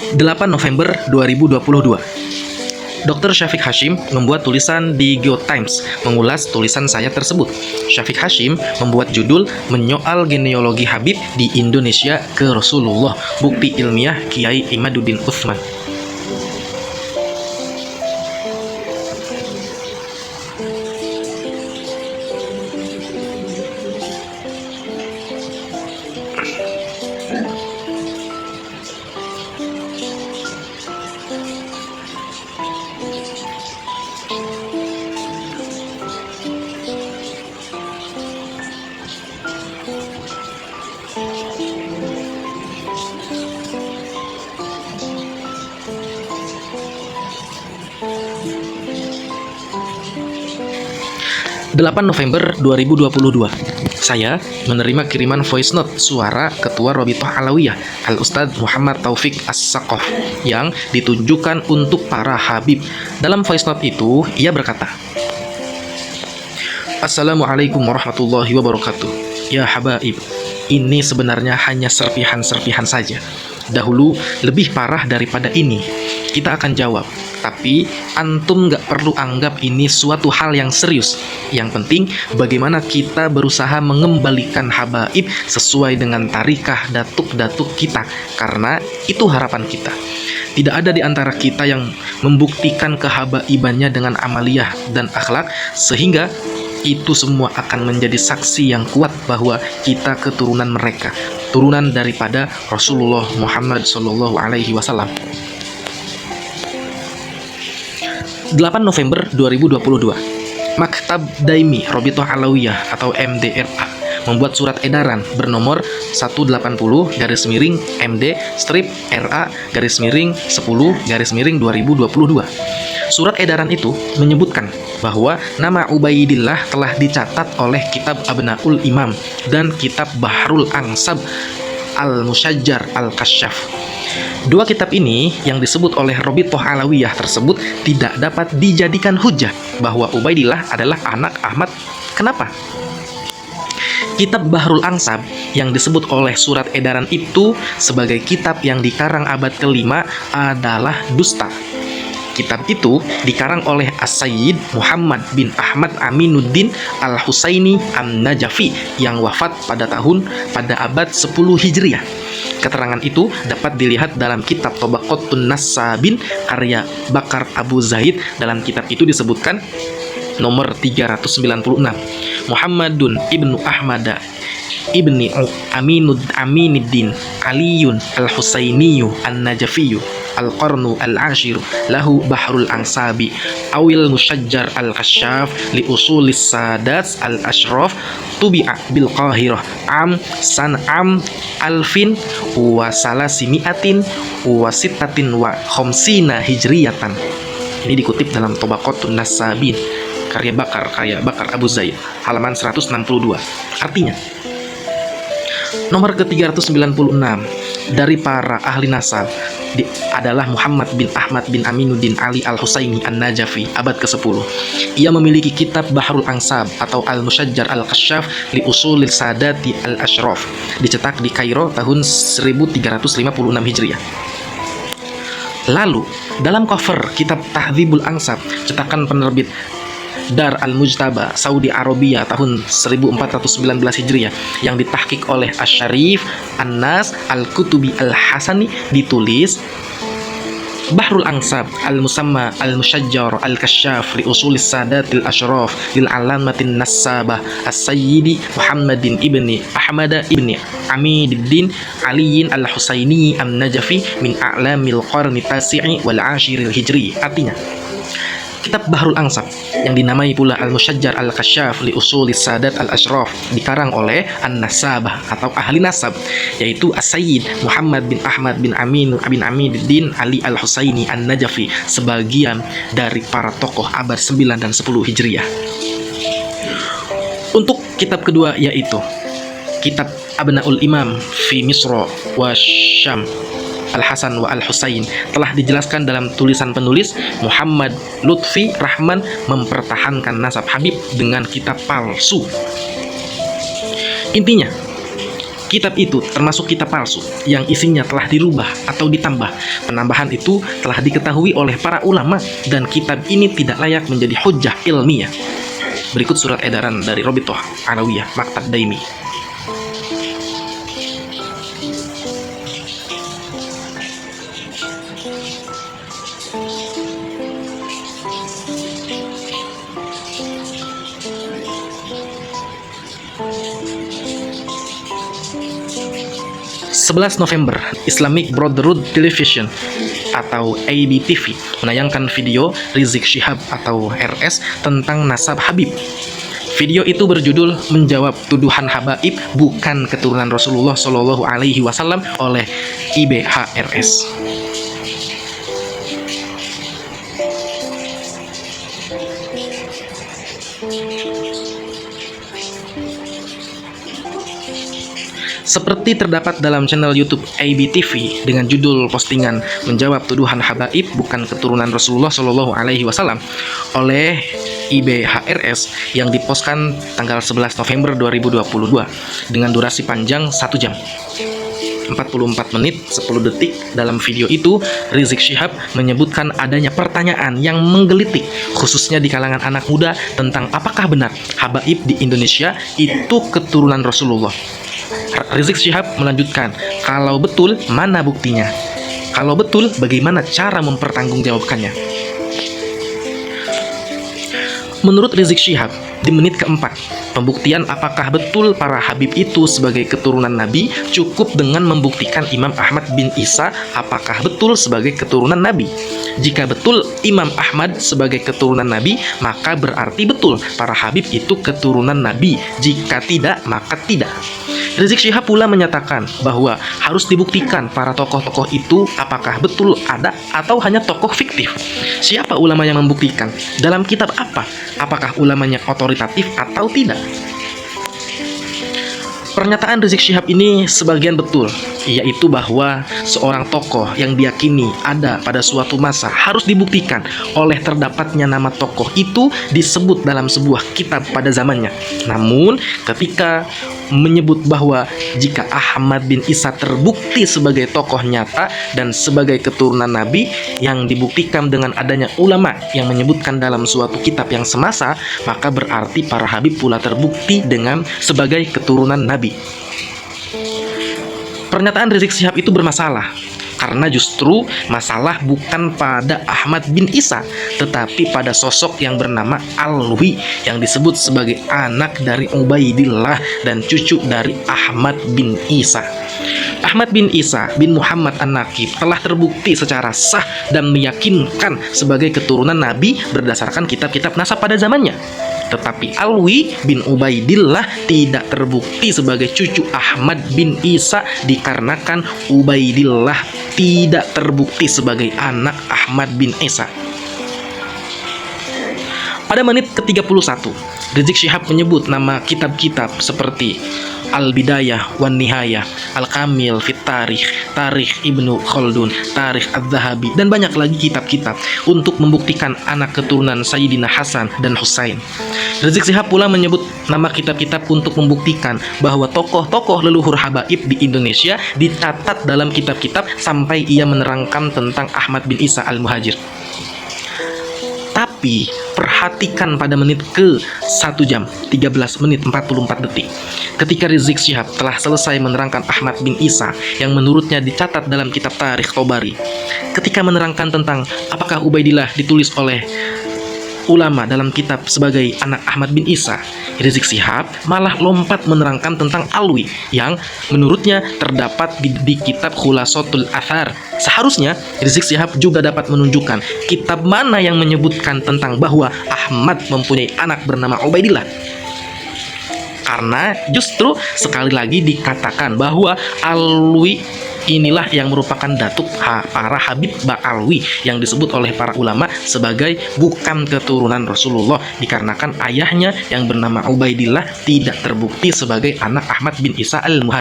8 November 2022. Dr. Syafiq Hashim membuat tulisan di GeoTimes mengulas tulisan saya tersebut. Syafiq Hashim membuat judul Menyoal Genealogi Habib di Indonesia ke Rasulullah, Bukti Ilmiah Kiai Imaduddin Utsman. (8 November 2022). Saya menerima kiriman voice note suara Ketua Robitoh Alawiyah Al-Ustadz Muhammad Taufik As-Saqaf yang ditunjukkan untuk para Habib. Dalam voice note itu, ia berkata, "Assalamualaikum warahmatullahi wabarakatuh. Ya Habaib, ini sebenarnya hanya serpihan-serpihan saja. Dahulu lebih parah daripada ini. Kita akan jawab. Tapi antum gak perlu anggap ini suatu hal yang serius. Yang penting bagaimana kita berusaha mengembalikan habaib sesuai dengan tarikah datuk-datuk kita. Karena itu harapan kita. Tidak ada di antara kita yang membuktikan kehabaibannya dengan amaliyah dan akhlak, sehingga itu semua akan menjadi saksi yang kuat bahwa kita keturunan mereka, turunan daripada Rasulullah Muhammad SAW." 8 November 2022. Maktab Daimi Robitoh Alawiyah atau MDRA membuat surat edaran bernomor 180-MD-RA-10-2022. Surat edaran itu menyebutkan bahwa nama Ubaidillah telah dicatat oleh kitab Abnaul Imam dan kitab Bahrul Ansab Al-Musyajjar Al-Kasyaf. Dua kitab ini yang disebut oleh Robitoh Alawiyah tersebut tidak dapat dijadikan hujah bahwa Ubaidillah adalah anak Ahmad. Kenapa? Kitab Bahrul Ansab yang disebut oleh surat edaran itu sebagai kitab yang dikarang abad ke-5 adalah dusta. Kitab itu dikarang oleh As-Sayyid Muhammad bin Ahmad Aminuddin Al-Husaini An-Najafi yang wafat pada abad 10 Hijriah. Keterangan itu dapat dilihat dalam kitab Tabaqatun Nasabin karya Bakar Abu Zaid. Dalam kitab itu disebutkan nomor 396, Muhammadun ibnu Ahmad ibni Aminuddin Aliyun Al-Husainiyu An-Najafiyu Al-Qarnu Al-Ashiru lahu Bahrul Ansabi awil Musyajjar Al-Kasyaf li usulis Sadat Al-Ashraf tubi'a bil Qahirah am alfin wa salasimiatin wa sittatin wa khomsina hijriyatan. Ini dikutip dalam Tabaqatun Nasabin karya Bakar Abu Zaid halaman 162. Artinya, nomor ke-396 dari para ahli nasab adalah Muhammad bin Ahmad bin Aminuddin Ali Al-Husaini An-Najafi, abad ke-10. Ia memiliki kitab Bahrul Ansab atau Al-Musyajjar Al-Kasyaf li Usulil Sadati Al-Ashraf, dicetak di Kairo tahun 1356 Hijriah. Lalu, dalam cover kitab Tahdzibul Ansab, cetakan penerbit Dar Al-Mujtaba, Saudi Arabia tahun 1419 Hijriah yang ditahqiq oleh Asy-Syarif An-Nas Al-Kutubi Al-Hasani, ditulis Bahrul Ansab Al-Musamma Al-Musyajjar Al-Kasyaf li Usulis Sadatil Ashraf lil Alamatin Nassabah As-Sayyidi Muhammadin ibni Ahmad ibni Amiduddin Aliyin Al-Husaini An-Najafi min a'lamil qarni tasi'i wal 'ashiril hijri. Artinya, kitab Bahrul Ansab yang dinamai pula Al-Musyajjar Al-Kasyaf li Usulis Sadat Al-Ashraf dikarang oleh An-Nasabah atau ahli nasab, yaitu As-Sayyid Muhammad bin Ahmad bin Aminuddin Ali Al-Husaini An-Najafi, sebagian dari para tokoh abad 9 dan 10 Hijriah. Untuk kitab kedua yaitu kitab Abnaul Imam fi Misra wa Syam Al-Hasan wa Al-Husain telah dijelaskan dalam tulisan penulis Muhammad Lutfi Rahman mempertahankan nasab Habib dengan kitab palsu. Intinya, Kitab itu termasuk kitab palsu yang isinya telah dirubah atau ditambah. Penambahan itu telah diketahui oleh para ulama dan kitab ini tidak layak menjadi hujjah ilmiah. Berikut surat edaran dari Robitoh Alawiyah Maktab Daimi. November 11, Islamic Brotherhood Television atau ABTV menayangkan video Rizik Syihab atau RS tentang nasab Habib. Video itu berjudul menjawab tuduhan habaib bukan keturunan Rasulullah Shallallahu Alaihi Wasallam oleh IBHRS. Seperti terdapat dalam channel YouTube ABTV dengan judul postingan menjawab tuduhan habaib bukan keturunan Rasulullah Shallallahu Alaihi Wasallam oleh IBHRS yang dipostkan tanggal 11 November 2022 dengan durasi panjang 1 jam 44 menit 10 detik. Dalam video itu, Rizik Syihab menyebutkan adanya pertanyaan yang menggelitik khususnya di kalangan anak muda tentang apakah benar habaib di Indonesia itu keturunan Rasulullah. Rizik Syihab melanjutkan, kalau betul, mana buktinya? Kalau betul, bagaimana cara mempertanggungjawabkannya? Menurut Rizik Syihab, di menit keempat, pembuktian apakah betul para habib itu sebagai keturunan Nabi cukup dengan membuktikan Imam Ahmad bin Isa apakah betul sebagai keturunan Nabi. Jika betul Imam Ahmad sebagai keturunan Nabi, maka berarti betul para habib itu keturunan Nabi. Jika tidak, maka tidak. Rizik Syihab pula menyatakan bahwa harus dibuktikan para tokoh-tokoh itu apakah betul ada atau hanya tokoh fiktif. Siapa ulama yang membuktikan? Dalam kitab apa? Apakah ulamanya otoritatif atau tidak? Pernyataan Rizik Syihab ini sebagian betul, yaitu bahwa seorang tokoh yang diyakini ada pada suatu masa harus dibuktikan oleh terdapatnya nama tokoh itu disebut dalam sebuah kitab pada zamannya. Namun, ketika menyebut bahwa jika Ahmad bin Isa terbukti sebagai tokoh nyata dan sebagai keturunan Nabi yang dibuktikan dengan adanya ulama yang menyebutkan dalam suatu kitab yang semasa, maka berarti para habib pula terbukti dengan sebagai keturunan Nabi. Pernyataan Rizik Syihab itu bermasalah karena justru masalah bukan pada Ahmad bin Isa, tetapi pada sosok yang bernama Alwi yang disebut sebagai anak dari Ubaidillah dan cucu dari Ahmad bin Isa. Ahmad bin Isa bin Muhammad An-Naqib telah terbukti secara sah dan meyakinkan sebagai keturunan Nabi berdasarkan kitab-kitab nasab pada zamannya. Tetapi Alwi bin Ubaidillah tidak terbukti sebagai cucu Ahmad bin Isa dikarenakan Ubaidillah tidak terbukti sebagai anak Ahmad bin Isa. Pada menit ke-31, Rizik Syihab menyebut nama kitab-kitab seperti Al-Bidayah wan Nihayah, Al-Kamil fit Tarikh, Tarikh Ibnu Khaldun, Tarikh Az-Zahabi, dan banyak lagi kitab-kitab untuk membuktikan anak keturunan Sayyidina Hasan dan Husain. Rizik Syihab pula menyebut nama kitab-kitab untuk membuktikan bahwa tokoh-tokoh leluhur habaib di Indonesia dicatat dalam kitab-kitab sampai ia menerangkan tentang Ahmad bin Isa Al-Muhajir. Tapi perhatikan pada menit ke 1 jam 13 menit 44 detik ketika Rizik Syihab telah selesai menerangkan Ahmad bin Isa yang menurutnya dicatat dalam kitab Tarikh Tobari. Ketika menerangkan tentang apakah Ubaidillah ditulis oleh ulama dalam kitab sebagai anak Ahmad bin Isa, Rizik Syihab malah lompat menerangkan tentang Alwi yang menurutnya terdapat di kitab Khulasatul Athar. Seharusnya Rizik Syihab juga dapat menunjukkan kitab mana yang menyebutkan tentang bahwa Ahmad mempunyai anak bernama Ubaidillah. Karena justru sekali lagi dikatakan bahwa Alwi inilah yang merupakan datuk para Habib Ba'alwi yang disebut oleh para ulama sebagai bukan keturunan Rasulullah dikarenakan ayahnya yang bernama Ubaidillah tidak terbukti sebagai anak Ahmad bin Isa Al-Muhajir.